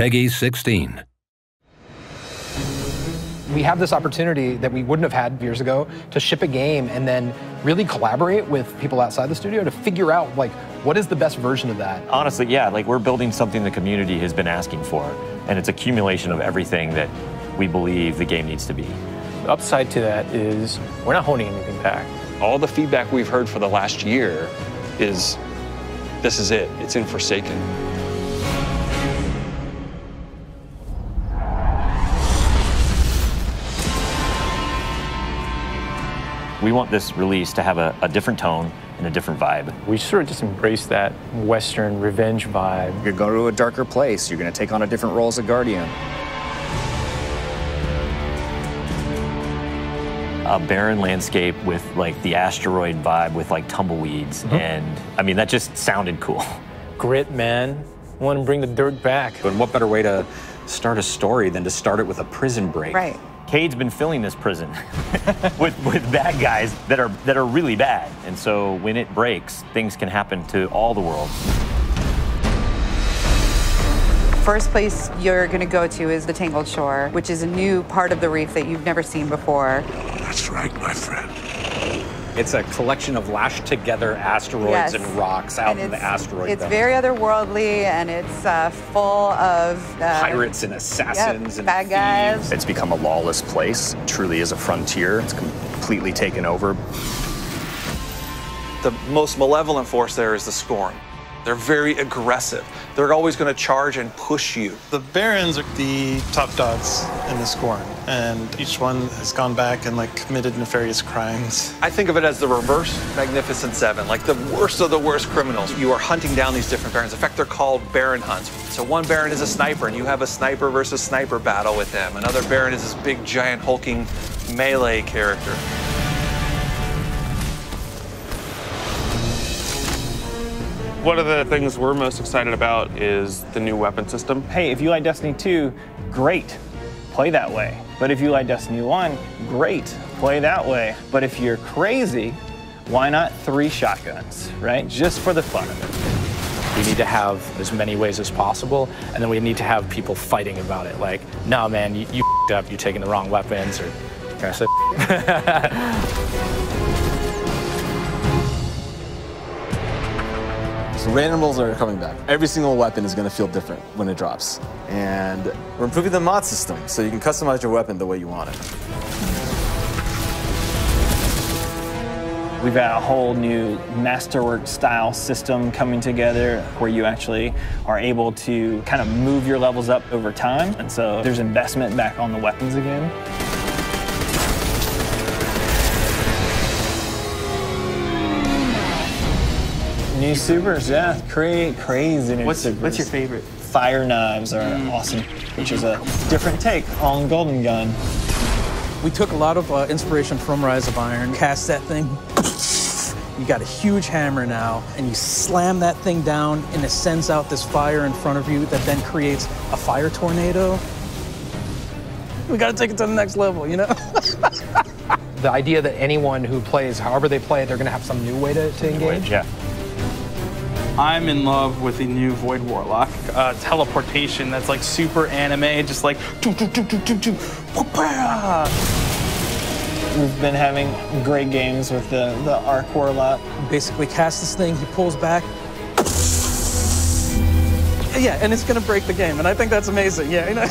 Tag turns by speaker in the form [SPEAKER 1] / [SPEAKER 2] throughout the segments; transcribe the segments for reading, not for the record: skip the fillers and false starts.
[SPEAKER 1] Peggy 16.
[SPEAKER 2] We have this opportunity that we wouldn't have had years ago to ship a game and then really collaborate with people outside the studio to figure out, like, what is the best version of that?
[SPEAKER 3] Honestly, yeah, like we're building something the community has been asking for, and it's accumulation of everything that we believe the game needs to be.
[SPEAKER 4] The upside to that is we're not holding anything back.
[SPEAKER 5] All the feedback we've heard for the last year is, this is it, it's in Forsaken.
[SPEAKER 3] We want this release to have a different tone and a different vibe.
[SPEAKER 4] We sort of just embrace that Western revenge vibe.
[SPEAKER 6] You're going to a darker place. You're going to take on a different role as a Guardian.
[SPEAKER 3] A barren landscape with like the asteroid vibe with like tumbleweeds. And I mean, that just sounded cool.
[SPEAKER 4] Grit, man. I want to bring the dirt back.
[SPEAKER 7] But what better way to start a story than to start it with a prison break?
[SPEAKER 8] Right.
[SPEAKER 3] Cade's been filling this prison with bad guys that are really bad. And so when it breaks, things can happen to all the world.
[SPEAKER 8] First place you're going to go to is the Tangled Shore, which is a new part of the reef that you've never seen before.
[SPEAKER 1] That's right, my friend.
[SPEAKER 7] It's a collection of lashed together asteroids and rocks out in the asteroid belt.
[SPEAKER 8] It's very otherworldly, and it's full of
[SPEAKER 7] pirates and assassins and
[SPEAKER 8] bad guys.
[SPEAKER 6] It's become a lawless place. It truly is a frontier. It's completely taken over.
[SPEAKER 9] The most malevolent force there is the Scorn. They're very aggressive. They're always going to charge and push you.
[SPEAKER 10] The Barons are the top dogs in the Scorn, and each one has gone back and like committed nefarious crimes.
[SPEAKER 9] I think of it as the reverse Magnificent Seven, like the worst of the worst criminals. You are hunting down these different Barons. In fact, they're called Baron hunts. So one Baron is a sniper, and you have a sniper versus sniper battle with them. Another Baron is this big, giant, hulking melee character.
[SPEAKER 11] One of the things we're most excited about is the new weapon system.
[SPEAKER 12] Hey, if you like Destiny 2, great, play that way. But if you like Destiny 1, great, play that way. But if you're crazy, why not 3 shotguns, right? Just for the fun of it.
[SPEAKER 4] We need to have as many ways as possible, and then we need to have people fighting about it. Like, no, man, you f***ed up, you're taking the wrong weapons, or can I say
[SPEAKER 13] So randomables are coming back. Every single weapon is going to feel different when it drops. And we're improving the mod system, so you can customize your weapon the way you want it.
[SPEAKER 12] We've got a whole new masterwork style system coming together where you actually are able to kind of move your levels up over time. And so there's investment back on the weapons again. New supers, yeah, crazy new supers.
[SPEAKER 14] What's your favorite?
[SPEAKER 12] Fire knives are awesome, which is a different take on Golden Gun.
[SPEAKER 14] We took a lot of inspiration from Rise of Iron. Cast that thing. You got a huge hammer now, and you slam that thing down, and it sends out this fire in front of you that then creates a fire tornado. We got to take it to the next level, you know?
[SPEAKER 2] The idea that anyone who plays, however they play, they're going to have some new way to engage.
[SPEAKER 3] Yeah.
[SPEAKER 14] I'm in love with the new Void Warlock. Teleportation that's like super anime, just like We've
[SPEAKER 12] been having great games with the Arc Warlock.
[SPEAKER 14] Basically cast this thing, he pulls back. Yeah, and it's gonna break the game, and I think that's amazing, yeah. You know?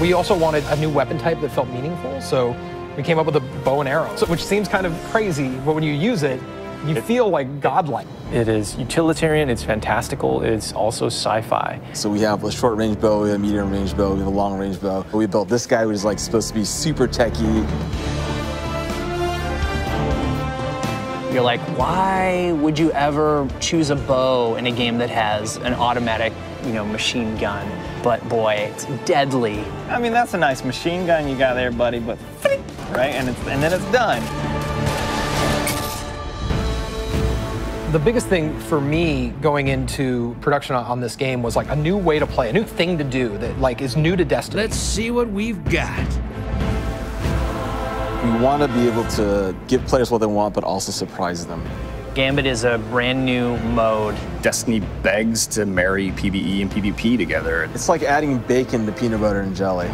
[SPEAKER 2] We also wanted a new weapon type that felt meaningful, so we came up with a bow and arrow, which seems kind of crazy, but when you use it, you feel like godlike.
[SPEAKER 4] It is utilitarian, it's fantastical, it's also sci-fi.
[SPEAKER 13] So we have a short-range bow, we have a medium-range bow, we have a long-range bow. We built this guy, which is like supposed to be super techy.
[SPEAKER 15] You're like, why would you ever choose a bow in a game that has an automatic, machine gun? But boy, it's deadly.
[SPEAKER 12] I mean, that's a nice machine gun you got there, buddy, but right, and then it's done.
[SPEAKER 2] The biggest thing for me going into production on this game was like a new way to play, a new thing to do that like is new to Destiny.
[SPEAKER 1] Let's see what we've got.
[SPEAKER 13] We want to be able to give players what they want, but also surprise them.
[SPEAKER 15] Gambit is a brand new mode.
[SPEAKER 6] Destiny begs to marry PvE and PvP together.
[SPEAKER 13] It's like adding bacon to peanut butter and jelly.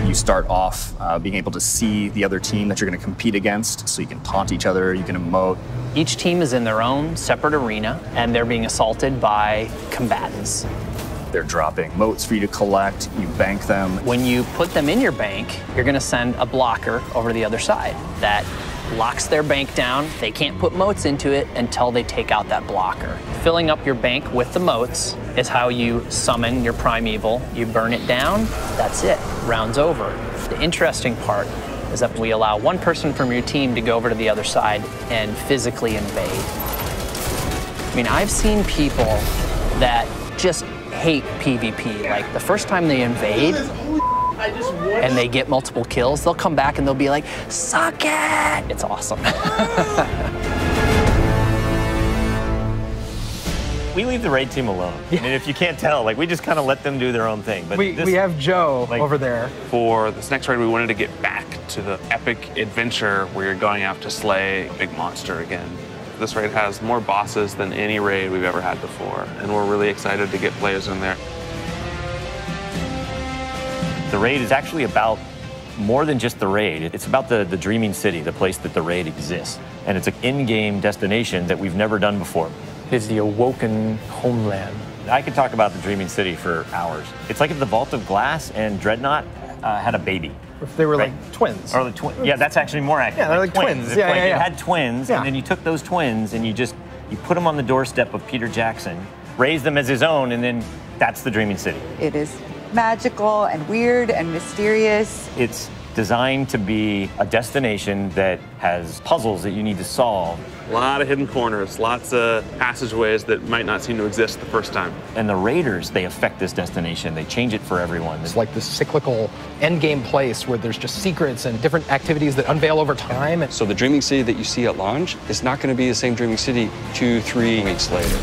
[SPEAKER 6] You start off being able to see the other team that you're going to compete against, so you can taunt each other, you can emote.
[SPEAKER 15] Each team is in their own separate arena, and they're being assaulted by combatants.
[SPEAKER 6] They're dropping motes for you to collect, you bank them.
[SPEAKER 15] When you put them in your bank, you're going to send a blocker over to the other side. That locks their bank down. They can't put motes into it until they take out that blocker. Filling up your bank with the motes is how you summon your primeval. You burn it down, that's it, round's over. The interesting part is that we allow one person from your team to go over to the other side and physically invade. I mean, I've seen people that just hate PvP. Like, the first time they invade, and they get multiple kills, they'll come back and they'll be like, suck it! It's awesome.
[SPEAKER 3] We leave the raid team alone. I mean, if you can't tell, like, we just kind of let them do their own thing. But
[SPEAKER 2] we have Joe over there.
[SPEAKER 11] For this next raid, we wanted to get back to the epic adventure where you're going out to slay a big monster again. This raid has more bosses than any raid we've ever had before, and we're really excited to get players in there.
[SPEAKER 3] The raid is actually about more than just the raid. It's about the dreaming city, the place that the raid exists. And it's an in-game destination that we've never done before.
[SPEAKER 2] It's the awoken homeland.
[SPEAKER 3] I could talk about the dreaming city for hours. It's like if the Vault of Glass and Dreadnought had a baby.
[SPEAKER 2] If they were like twins.
[SPEAKER 3] Or the twins. Yeah, that's actually more accurate.
[SPEAKER 2] Yeah, they're like twins.
[SPEAKER 3] If,
[SPEAKER 2] Yeah,
[SPEAKER 3] like,
[SPEAKER 2] yeah, yeah.
[SPEAKER 3] You had twins, and then you took those twins and you put them on the doorstep of Peter Jackson, raised them as his own, and then that's the dreaming city.
[SPEAKER 8] It is magical and weird and mysterious.
[SPEAKER 3] It's designed to be a destination that has puzzles that you need to solve.
[SPEAKER 11] A lot of hidden corners, lots of passageways that might not seem to exist the first time.
[SPEAKER 3] And the raiders, they affect this destination. They change it for everyone.
[SPEAKER 2] It's like this cyclical endgame place where there's just secrets and different activities that unveil over time.
[SPEAKER 5] So the Dreaming City that you see at launch is not going to be the same Dreaming City 2-3 weeks later.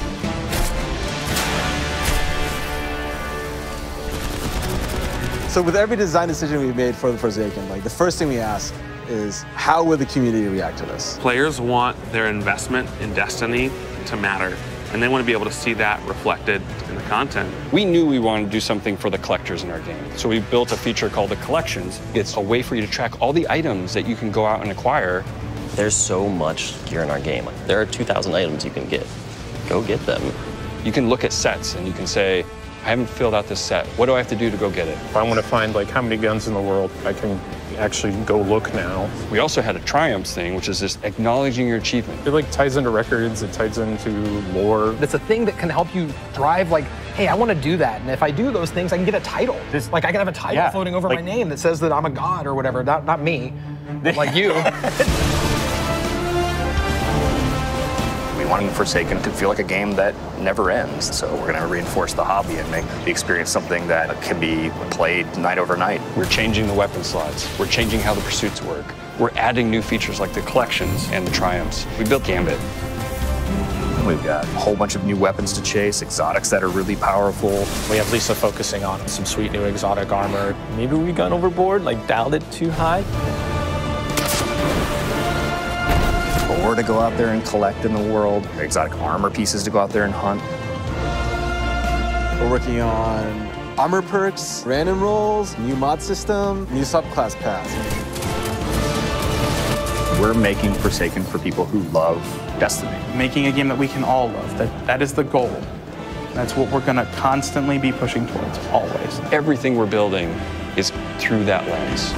[SPEAKER 13] So with every design decision we made for the Forsaken, like the first thing we ask is, how will the community react to this?
[SPEAKER 11] Players want their investment in Destiny to matter, and they want to be able to see that reflected in the content.
[SPEAKER 5] We knew we wanted to do something for the collectors in our game, so we built a feature called the Collections. It's a way for you to track all the items that you can go out and acquire.
[SPEAKER 16] There's so much gear in our game. There are 2,000 items you can get. Go get them.
[SPEAKER 5] You can look at sets and you can say, I haven't filled out this set. What do I have to do to go get it?
[SPEAKER 4] If I want to find like how many guns in the world, I can actually go look now.
[SPEAKER 5] We also had a triumphs thing, which is just acknowledging your achievement.
[SPEAKER 4] It like ties into records, it ties into lore.
[SPEAKER 2] It's a thing that can help you drive like, hey, I want to do that. And if I do those things, I can get a title. Like I can have a title floating over my name that says that I'm a god or whatever. Not me, but like you.
[SPEAKER 6] We wanted Forsaken to feel like a game that never ends. So we're going to reinforce the hobby and make the experience something that can be played night over night.
[SPEAKER 5] We're changing the weapon slots. We're changing how the pursuits work. We're adding new features like the collections and the triumphs. We built Gambit.
[SPEAKER 6] We've got a whole bunch of new weapons to chase, exotics that are really powerful.
[SPEAKER 4] We have Lisa focusing on some sweet new exotic armor. Maybe we gone overboard, like dialed it too high.
[SPEAKER 6] Ore to go out there and collect in the world, exotic armor pieces to go out there and hunt.
[SPEAKER 13] We're working on armor perks, random rolls, new mod system, new subclass paths.
[SPEAKER 6] We're making Forsaken for people who love Destiny.
[SPEAKER 17] Making a game that we can all love. That is the goal. That's what we're going to constantly be pushing towards, always.
[SPEAKER 5] Everything we're building is through that lens.